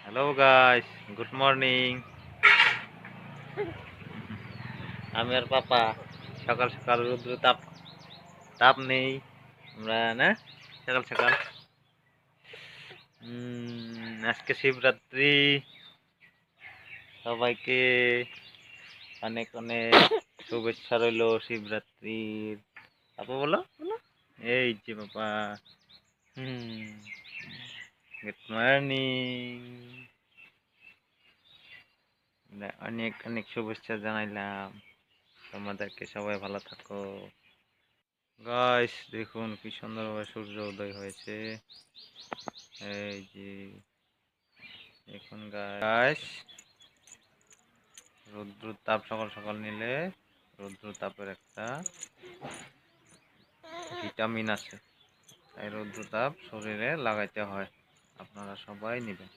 Hello guys, good morning. আমি আর পাপা সকাল সকাল রৌদ্র তাপ তাপ নেই আমরা না সকাল সকাল। আজকে শিবরাত্রি, সবাইকে অনেক অনেক শুভেচ্ছা রইলো শিবরাত্রির। পাপা বলো বলো, এই যে পাপা। গুড মর্নিং, অনেক অনেক শুভেচ্ছা জানাইলাম তোমাদেরকে। সবাই ভালো থাকো গাইস। দেখুন কি সুন্দরভাবে সূর্য উদয় হয়েছে। এই যে দেখুন গাইস, রৌদ্র তাপ সকাল সকাল নিলে রৌদ্র তাপের একটা ভিটামিন আছে, তাই রৌদ্র তাপ শরীরে লাগাইতে হয়। আপনারা সবাই নেবেন।